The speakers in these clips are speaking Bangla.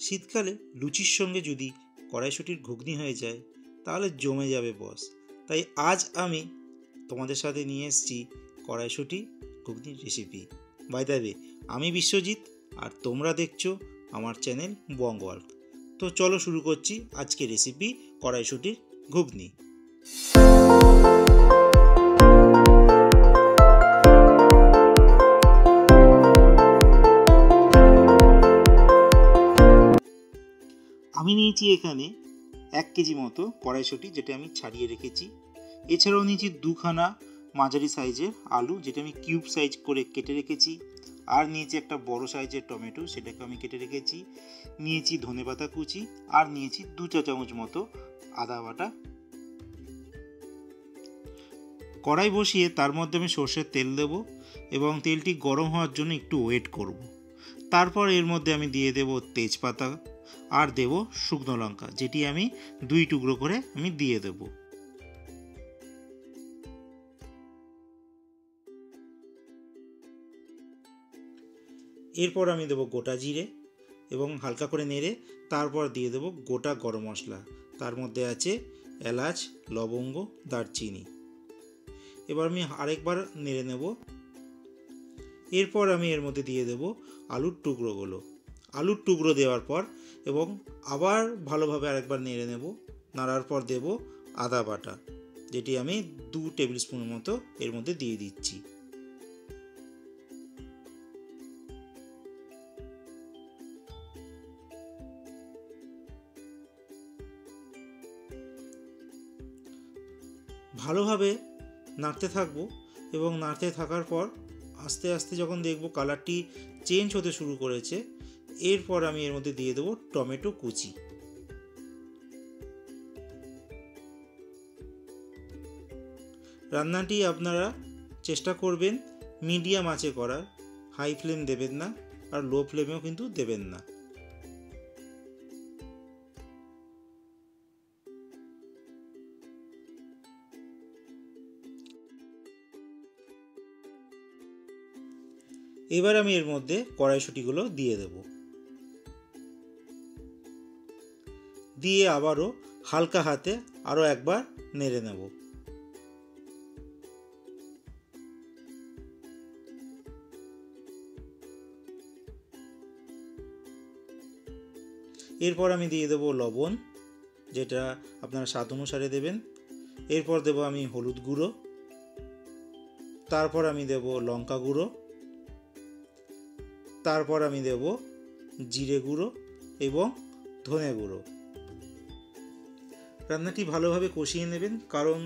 শীতকালে লুচির সঙ্গে যদি কড়াইশুঁটির ঘুগনি হয়ে যায় তাহলে জমে যাবে বস। তাই আজ আমি তোমাদের সাথে নিয়ে এসেছি কড়াইশুঁটি ঘুগনি রেসিপি। বাই দ্য ওয়ে, আমি বিশ্বজিৎ আর তোমরা দেখছো আমার চ্যানেল বঙ্গওয়ার্ল্ড। তো চলো শুরু করছি আজকে রেসিপি কড়াইশুঁটির ঘুগনি। আমি নিয়েছি এখানে 1 কেজি মতো কড়াইশুঁটি, যেটা আমি ছাড়িয়ে রেখেছি। এছাড়াও নিয়েছি 2খানা মাঝারি সাইজের আলু, যেটা আমি কিউব সাইজ করে কেটে রেখেছি। আর নিয়েছি একটা বড় সাইজের টমেটো, সেটাকে আমি কেটে রেখেছি। নিয়েছি ধনেপাতা কুচি, আর নিয়েছি 2 চা চামচ মতো আদা বাটা। কড়াই বসিয়ে তার মধ্যে আমি সর্ষের তেল দেব এবং তেলটি গরম হওয়ার জন্য একটু ওয়েট করব। তারপর এর মধ্যে আমি দিয়ে দেব তেজপাতা আর দেব শুকনো লঙ্কা, যেটি আমি 2 টুকরো করে আমি দিয়ে দেব। এরপর আমি দেব গোটা জিরে এবং হালকা করে নেড়ে তারপর দিয়ে দেব গোটা গরম মশলা। তার মধ্যে আছে এলাচ, লবঙ্গ, দারচিনি। এবার আমি আরেকবার নেড়ে নেব। এরপর আমি এর মধ্যে দিয়ে দেব আলুর টুকরোগুলো। আলুর টুকরো দেওয়ার পর এবং আবার ভালোভাবে আরেকবার নেড়ে নেব। নাড়ার পর দেব আদা বাটা, যেটি আমি 2 টেবিল স্পুনের মতো এর মধ্যে দিয়ে দিচ্ছি। ভালোভাবে নাড়তে থাকবো এবং নাড়তে থাকার পর আস্তে আস্তে যখন দেখব কালারটি চেঞ্জ হতে শুরু করেছে, এরপর আমি এর মধ্যে দিয়ে দেবো টমেটো কুচি। রান্নাটি আপনারা চেষ্টা করবেন মিডিয়াম আঁচে করার, হাই ফ্লেম দেবেন না আর লো ফ্লেমেও কিন্তু দেবেন না। এবার আমি এর মধ্যে কড়াইশুঁটিগুলো দিয়ে দেব, দিয়ে আবারও হালকা হাতে আরও একবার নেড়ে নেব। এরপর আমি দিয়ে দেব লবণ, যেটা আপনারা স্বাদ অনুসারে দেবেন। এরপর দেব আমি হলুদ গুঁড়ো, তারপর আমি দেব লঙ্কা গুঁড়ো, তারপর আমি দেব জিরে গুঁড়ো এবং ধনে গুঁড়ো। রান্নাটি ভালোভাবে কষিয়ে নেবেন, কারণ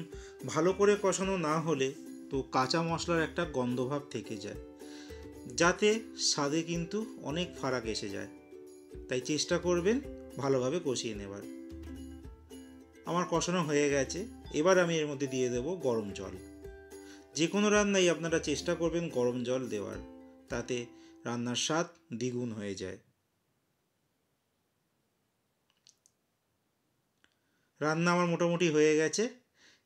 ভালো করে কষানো না হলে তো কাঁচা মশলার একটা গন্ধভাব থেকে যায়, যাতে স্বাদে কিন্তু অনেক ফারাক এসে যায়। তাই চেষ্টা করবেন ভালোভাবে কষিয়ে নেবার। আমার কষানো হয়ে গেছে। এবার আমি এর মধ্যে দিয়ে দেব গরম জল। যে কোনো রান্নায় আপনারা চেষ্টা করবেন গরম জল দেওয়ার, তাতে রান্নার স্বাদ দ্বিগুণ হয়ে যায়। রান্না আমার মোটামুটি হয়ে গেছে।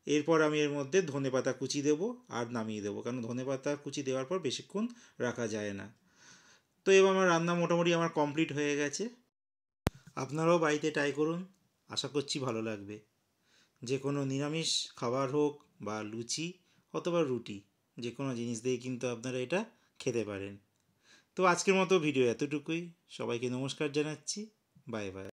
এরপর আমি এর মধ্যে ধনেপাতা কুচি দেব আর নামিয়ে দেবো, কারণ ধনেপাতা কুচি দেওয়ার পর বেশিক্ষণ রাখা যায় না। তো এবার আমার রান্না মোটামুটি আমার কমপ্লিট হয়ে গেছে। আপনারাও বাড়িতে ট্রাই করুন, আশা করছি ভালো লাগবে। যে কোনো নিরামিষ খাবার হোক বা লুচি অথবা রুটি, যে কোনো জিনিস দিয়ে কিন্তু আপনারা এটা খেতে পারেন। তো আজকের মতো ভিডিও এতটুকুই। সবাইকে নমস্কার জানাচ্ছি। Bye bye.